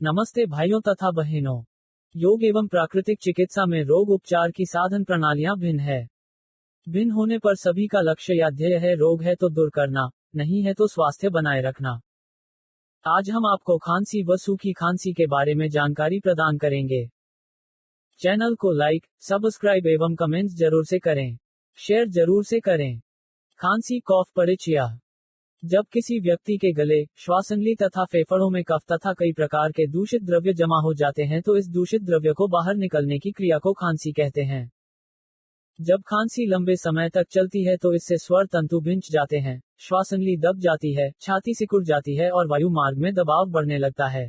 नमस्ते भाइयों तथा बहनों। योग एवं प्राकृतिक चिकित्सा में रोग उपचार की साधन प्रणालियां भिन्न है। भिन्न होने पर सभी का लक्ष्य या ध्येय है रोग है तो दूर करना, नहीं है तो स्वास्थ्य बनाए रखना। आज हम आपको खांसी व सूखी खांसी के बारे में जानकारी प्रदान करेंगे। चैनल को लाइक, सब्सक्राइब एवं कमेंट्स जरूर से करें। शेयर जरूर से करें। खांसी कॉफ परिचय। जब किसी व्यक्ति के गले, श्वासनली तथा फेफड़ों में कफ तथा कई प्रकार के दूषित द्रव्य जमा हो जाते हैं तो इस दूषित द्रव्य को बाहर निकलने की क्रिया को खांसी कहते हैं। जब खांसी लंबे समय तक चलती है तो इससे स्वर तंतु भिंच जाते हैं, श्वासनली दब जाती है, छाती सिकुड़ जाती है और वायु मार्ग में दबाव बढ़ने लगता है।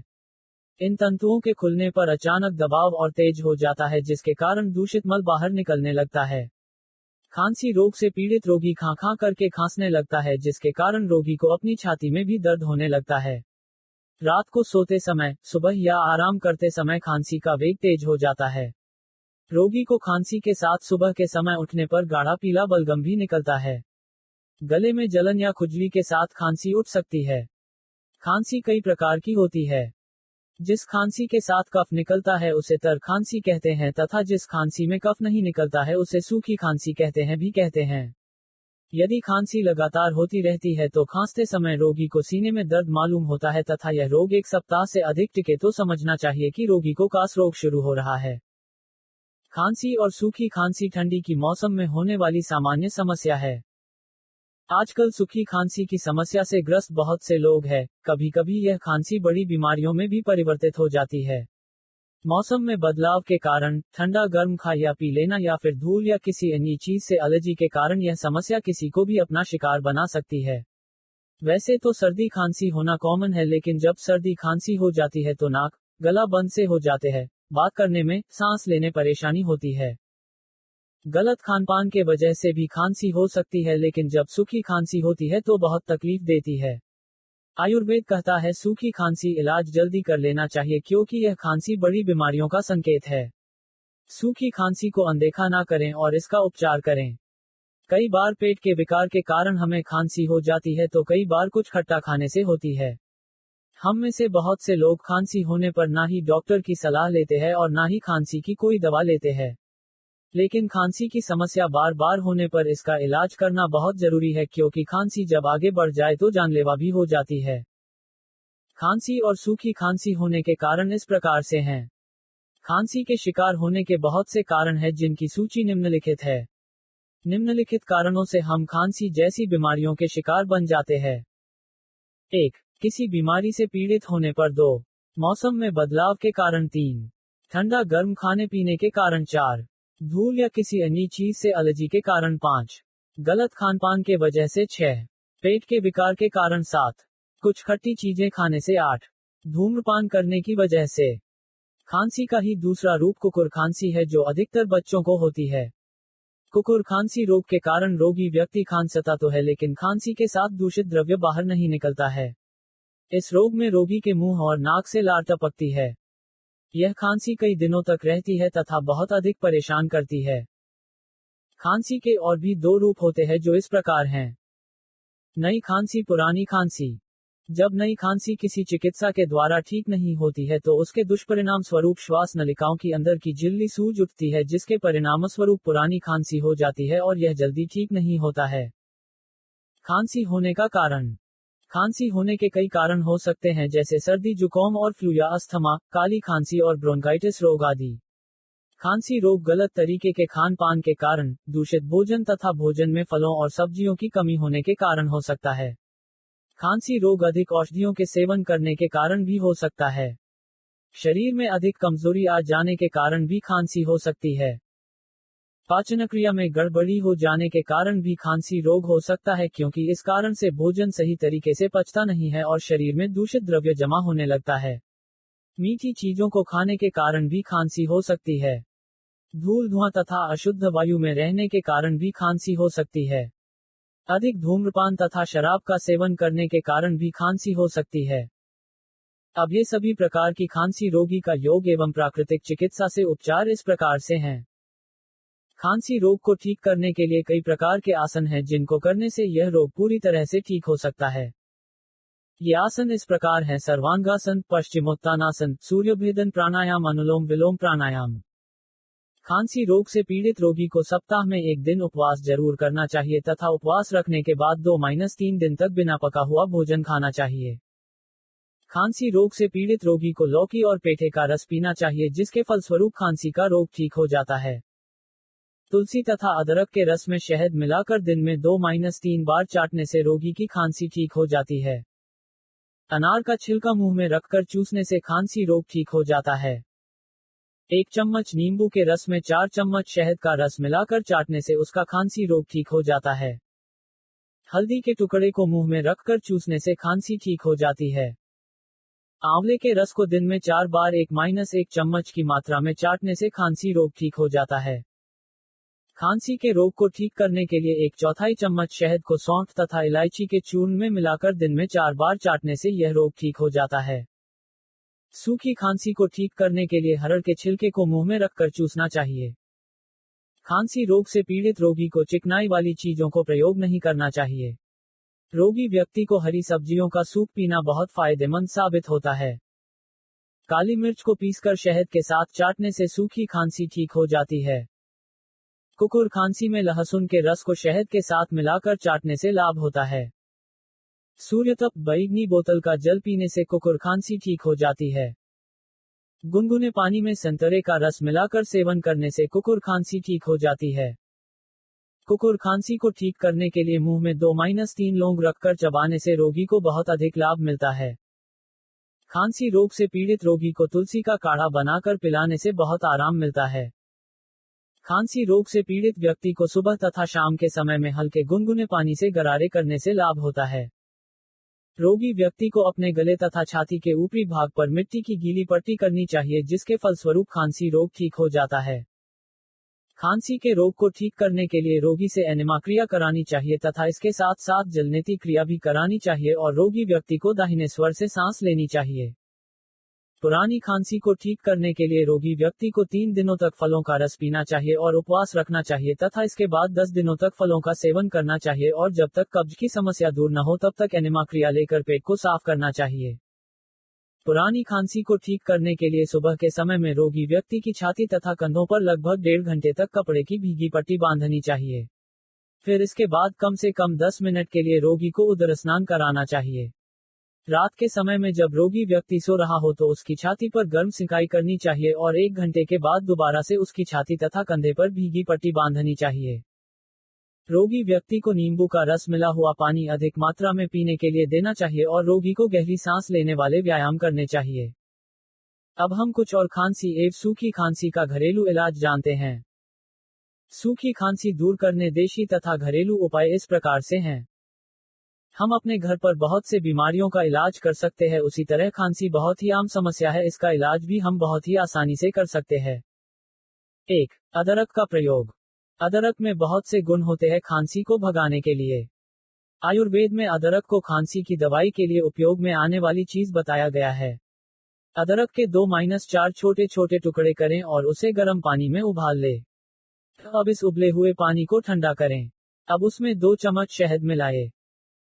इन तंतुओं के खुलने पर अचानक दबाव और तेज हो जाता है जिसके कारण दूषित मल बाहर निकलने लगता है। खांसी रोग से पीड़ित रोगी खां खां करके खांसने लगता है जिसके कारण रोगी को अपनी छाती में भी दर्द होने लगता है। रात को सोते समय, सुबह या आराम करते समय खांसी का वेग तेज हो जाता है। रोगी को खांसी के साथ सुबह के समय उठने पर गाढ़ा पीला बलगम भी निकलता है। गले में जलन या खुजली के साथ खांसी उठ सकती है। खांसी कई प्रकार की होती है। जिस खांसी के साथ कफ निकलता है उसे तर खांसी कहते हैं तथा जिस खांसी में कफ नहीं निकलता है उसे सूखी खांसी कहते हैं। यदि खांसी लगातार होती रहती है तो खांसते समय रोगी को सीने में दर्द मालूम होता है तथा यह रोग एक सप्ताह से अधिक टिके तो समझना चाहिए कि रोगी को कास रोग शुरू हो रहा है। खांसी और सूखी खांसी ठंडी की मौसम में होने वाली सामान्य समस्या है। आजकल सूखी खांसी की समस्या से ग्रस्त बहुत से लोग हैं। कभी कभी यह खांसी बड़ी बीमारियों में भी परिवर्तित हो जाती है। मौसम में बदलाव के कारण, ठंडा गर्म खा या पी लेना या फिर धूल या किसी अन्य चीज से एलर्जी के कारण यह समस्या किसी को भी अपना शिकार बना सकती है। वैसे तो सर्दी खांसी होना कॉमन है, लेकिन जब सर्दी खांसी हो जाती है तो नाक, गला बंद से हो जाते हैं, बात करने में, सांस लेने परेशानी होती है। गलत खानपान के वजह से भी खांसी हो सकती है, लेकिन जब सूखी खांसी होती है तो बहुत तकलीफ देती है। आयुर्वेद कहता है सूखी खांसी इलाज जल्दी कर लेना चाहिए क्योंकि यह खांसी बड़ी बीमारियों का संकेत है। सूखी खांसी को अनदेखा ना करें और इसका उपचार करें। कई बार पेट के विकार के कारण हमें खांसी हो जाती है तो कई बार कुछ खट्टा खाने से होती है। हम में से बहुत से लोग खांसी होने पर ना ही डॉक्टर की सलाह लेते हैं और ना ही खांसी की कोई दवा लेते हैं। लेकिन खांसी की समस्या बार बार होने पर इसका इलाज करना बहुत जरूरी है क्योंकि खांसी जब आगे बढ़ जाए तो जानलेवा भी हो जाती है। खांसी और सूखी खांसी होने के कारण इस प्रकार से हैं। खांसी के शिकार होने के बहुत से कारण हैं जिनकी सूची निम्नलिखित है। निम्नलिखित कारणों से हम खांसी जैसी बीमारियों के शिकार बन जाते हैं। 1. किसी बीमारी से पीड़ित होने पर। 2. मौसम में बदलाव के कारण। 3. ठंडा गर्म खाने पीने के कारण। 4. धूल या किसी अन्य चीज से एलर्जी के कारण। 5. गलत खानपान के वजह से। 6. पेट के विकार के कारण। 7. कुछ खट्टी चीजें खाने से। 8. धूम्रपान करने की वजह से। खांसी का ही दूसरा रूप कुकुर खांसी है जो अधिकतर बच्चों को होती है। कुकुर खांसी रोग के कारण रोगी व्यक्ति खांसता तो है लेकिन खांसी के साथ दूषित द्रव्य बाहर नहीं निकलता है। इस रोग में रोगी के मुंह और नाक से लार टपकती है। यह खांसी कई दिनों तक रहती है तथा बहुत अधिक परेशान करती है। खांसी के और भी 2 रूप होते हैं जो इस प्रकार हैं। नई खांसी, पुरानी खांसी। जब नई खांसी किसी चिकित्सा के द्वारा ठीक नहीं होती है तो उसके दुष्परिणाम स्वरूप श्वास नलिकाओं की अंदर की झिल्ली सूज उठती है जिसके परिणाम स्वरूप पुरानी खांसी हो जाती है और यह जल्दी ठीक नहीं होता है। खांसी होने का कारण। खांसी होने के कई कारण हो सकते हैं जैसे सर्दी, जुकाम और फ्लू या अस्थमा, काली खांसी और ब्रोंकाइटिस रोग आदि। खांसी रोग गलत तरीके के खान पान के कारण, दूषित भोजन तथा भोजन में फलों और सब्जियों की कमी होने के कारण हो सकता है। खांसी रोग अधिक औषधियों के सेवन करने के कारण भी हो सकता है। शरीर में अधिक कमजोरी आ जाने के कारण भी खांसी हो सकती है। पाचन क्रिया में गड़बड़ी हो जाने के कारण भी खांसी रोग हो सकता है क्योंकि इस कारण से भोजन सही तरीके से पचता नहीं है और शरीर में दूषित द्रव्य जमा होने लगता है। मीठी चीजों को खाने के कारण भी खांसी हो सकती है। धूल, धुआं तथा अशुद्ध वायु में रहने के कारण भी खांसी हो सकती है। अधिक धूम्रपान तथा शराब का सेवन करने के कारण भी खांसी हो सकती है। अब ये सभी प्रकार की खांसी रोगी का योग एवं प्राकृतिक चिकित्सा से उपचार इस प्रकार से हैं। खांसी रोग को ठीक करने के लिए कई प्रकार के आसन हैं जिनको करने से यह रोग पूरी तरह से ठीक हो सकता है। ये आसन इस प्रकार हैं: सर्वांगासन, पश्चिमोत्तानासन, सूर्यभेदन प्राणायाम, अनुलोम विलोम प्राणायाम। खांसी रोग से पीड़ित रोगी को सप्ताह में एक दिन उपवास जरूर करना चाहिए तथा उपवास रखने के बाद 2-3 दिन तक बिना पका हुआ भोजन खाना चाहिए। खांसी रोग से पीड़ित रोगी को लौकी और पेठे का रस पीना चाहिए, जिसके फलस्वरूप खांसी का रोग ठीक हो जाता है। तुलसी तथा अदरक के रस में शहद मिलाकर दिन में 2-3 बार चाटने से रोगी की खांसी ठीक हो जाती है। अनार का छिलका मुंह में रखकर चूसने से खांसी रोग ठीक हो जाता है। 1 चम्मच नींबू के रस में 4 चम्मच शहद का रस मिलाकर चाटने से उसका खांसी रोग ठीक हो जाता है। हल्दी के टुकड़े को मुंह में रखकर चूसने से खांसी ठीक हो जाती है। आंवले के रस को दिन में 4 बार 1-1 चम्मच की मात्रा में चाटने से खांसी रोग ठीक हो जाता है। खांसी के रोग को ठीक करने के लिए 1/4 चम्मच शहद को सौंठ तथा इलायची के चूर्ण में मिलाकर दिन में 4 बार चाटने से यह रोग ठीक हो जाता है। सूखी खांसी को ठीक करने के लिए हरड़ के छिलके को मुंह में रखकर चूसना चाहिए। खांसी रोग से पीड़ित रोगी को चिकनाई वाली चीजों को प्रयोग नहीं करना चाहिए। रोगी व्यक्ति को हरी सब्जियों का सूप पीना बहुत फायदेमंद साबित होता है। काली मिर्च को पीसकर शहद के साथ चाटने से सूखी खांसी ठीक हो जाती है। कुकुर खांसी में लहसुन के रस को शहद के साथ मिलाकर चाटने से लाभ होता है। सूर्यतप बैगनी बोतल का जल पीने से कुकुर खांसी ठीक हो जाती है। गुनगुने पानी में संतरे का रस मिलाकर सेवन करने से कुकुर खांसी ठीक हो जाती है। कुकुर खांसी को ठीक करने के लिए मुंह में 2-3 लौंग रखकर चबाने से रोगी को बहुत अधिक लाभ मिलता है। खांसी रोग से पीड़ित रोगी को तुलसी का काढ़ा बनाकर पिलाने से बहुत आराम मिलता है। खांसी रोग से पीड़ित व्यक्ति को सुबह तथा शाम के समय में हल्के गुनगुने पानी से गरारे करने से लाभ होता है। रोगी व्यक्ति को अपने गले तथा छाती के ऊपरी भाग पर मिट्टी की गीली पट्टी करनी चाहिए, जिसके फलस्वरूप खांसी रोग ठीक हो जाता है। खांसी के रोग को ठीक करने के लिए रोगी से एनेमा क्रिया करानी चाहिए तथा इसके साथ साथ जलनेती क्रिया भी करानी चाहिए और रोगी व्यक्ति को दाहिने स्वर से सांस लेनी चाहिए। पुरानी खांसी को ठीक करने के लिए रोगी व्यक्ति को 3 दिनों तक फलों का रस पीना चाहिए और उपवास रखना चाहिए तथा इसके बाद 10 दिनों तक फलों का सेवन करना चाहिए और जब तक कब्ज की समस्या दूर न हो तब तक एनेमा क्रिया लेकर पेट को साफ करना चाहिए। पुरानी खांसी को ठीक करने के लिए सुबह के समय में रोगी व्यक्ति की छाती तथा कंधों पर लगभग 1.5 घंटे तक कपड़े की भीगी पट्टी बांधनी चाहिए। फिर इसके बाद कम से कम 10 मिनट के लिए रोगी को उदर स्नान कराना चाहिए। रात के समय में जब रोगी व्यक्ति सो रहा हो तो उसकी छाती पर गर्म सिकाई करनी चाहिए और 1 घंटे के बाद दोबारा से उसकी छाती तथा कंधे पर भीगी पट्टी बांधनी चाहिए। रोगी व्यक्ति को नींबू का रस मिला हुआ पानी अधिक मात्रा में पीने के लिए देना चाहिए और रोगी को गहरी सांस लेने वाले व्यायाम करने चाहिए। अब हम कुछ और खांसी एवं सूखी खांसी का घरेलू इलाज जानते हैं। सूखी खांसी दूर करने देशी तथा घरेलू उपाय इस प्रकार से हैं। हम अपने घर पर बहुत से बीमारियों का इलाज कर सकते हैं, उसी तरह खांसी बहुत ही आम समस्या है, इसका इलाज भी हम बहुत ही आसानी से कर सकते हैं। 1. अदरक का प्रयोग। अदरक में बहुत से गुण होते हैं खांसी को भगाने के लिए। आयुर्वेद में अदरक को खांसी की दवाई के लिए उपयोग में आने वाली चीज बताया गया है। अदरक के 2-4 छोटे छोटे टुकड़े करें और उसे गर्म पानी में उबाल ले। अब इस उबले हुए पानी को ठंडा करें। अब उसमें 2 चम्मच शहद मिलाएं।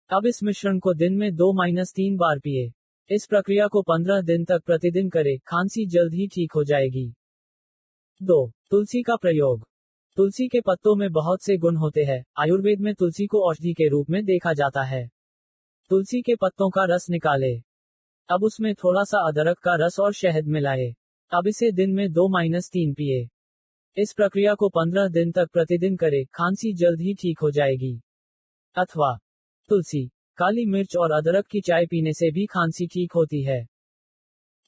अब इस मिश्रण को दिन में 2-3 बार पिए। इस प्रक्रिया को 15 दिन तक प्रतिदिन करें, खांसी जल्द ही ठीक हो जाएगी। 2. तुलसी का प्रयोग। तुलसी के पत्तों में बहुत से गुण होते हैं। आयुर्वेद में तुलसी को औषधि के रूप में देखा जाता है। तुलसी के पत्तों का रस निकाले। अब उसमें थोड़ा सा अदरक का रस और शहद मिलाए। अब इसे दिन में 2-3 पिए। इस प्रक्रिया को 15 दिन तक प्रतिदिन करें, खांसी जल्द ही ठीक हो जाएगी। अथवा तुलसी, काली मिर्च और अदरक की चाय पीने से भी खांसी ठीक होती है।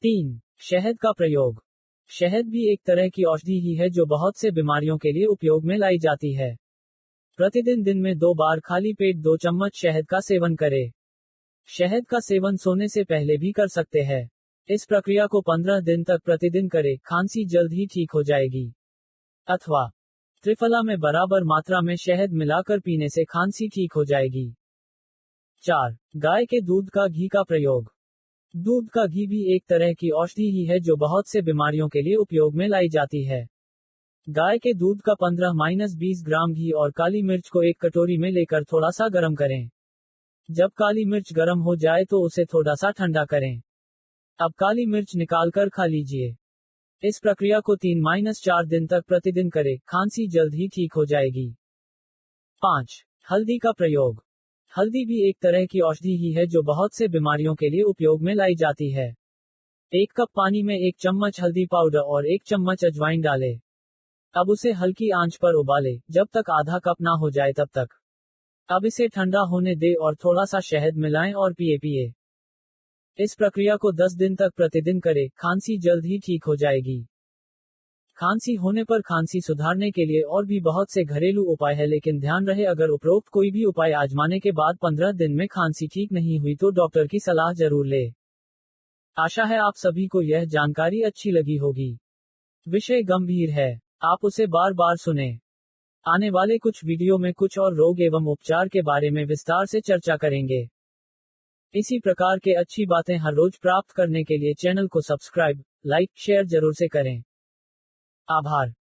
3. शहद का प्रयोग। शहद भी एक तरह की औषधि ही है जो बहुत से बीमारियों के लिए उपयोग में लाई जाती है। प्रतिदिन दिन में 2 बार खाली पेट 2 चम्मच शहद का सेवन करें। शहद का सेवन सोने से पहले भी कर सकते हैं। इस प्रक्रिया को 15 दिन तक प्रतिदिन करें, खांसी जल्द ही ठीक हो जाएगी। अथवा त्रिफला में बराबर मात्रा में शहद मिलाकर पीने से खांसी ठीक हो जाएगी। 4. गाय के दूध का घी का प्रयोग। दूध का घी भी एक तरह की औषधि ही है जो बहुत से बीमारियों के लिए उपयोग में लाई जाती है। गाय के दूध का 15-20 ग्राम घी और काली मिर्च को एक कटोरी में लेकर थोड़ा सा गर्म करें। जब काली मिर्च गर्म हो जाए तो उसे थोड़ा सा ठंडा करें। अब काली मिर्च निकालकर खा लीजिए। इस प्रक्रिया को 3-4 दिन तक प्रतिदिन करें, खांसी जल्द ही ठीक हो जाएगी। 5. हल्दी का प्रयोग। हल्दी भी एक तरह की औषधि ही है जो बहुत से बीमारियों के लिए उपयोग में लाई जाती है। 1 कप पानी में 1 चम्मच हल्दी पाउडर और 1 चम्मच अजवाइन डालें। अब उसे हल्की आंच पर उबालें, जब तक आधा कप ना हो जाए तब तक। अब इसे ठंडा होने दें और थोड़ा सा शहद मिलाएं और पिए। इस प्रक्रिया को 10 दिन तक प्रतिदिन करें, खांसी जल्द ही ठीक हो जाएगी। खांसी होने पर खांसी सुधारने के लिए और भी बहुत से घरेलू उपाय है, लेकिन ध्यान रहे अगर उपरोक्त कोई भी उपाय आजमाने के बाद 15 दिन में खांसी ठीक नहीं हुई तो डॉक्टर की सलाह जरूर ले। आशा है आप सभी को यह जानकारी अच्छी लगी होगी। विषय गंभीर है, आप उसे बार बार सुने। आने वाले कुछ वीडियो में कुछ और रोग एवं उपचार के बारे में विस्तार से चर्चा करेंगे। इसी प्रकार के अच्छी बातें हर रोज प्राप्त करने के लिए चैनल को सब्सक्राइब, लाइक, शेयर जरूर से करें। आभार।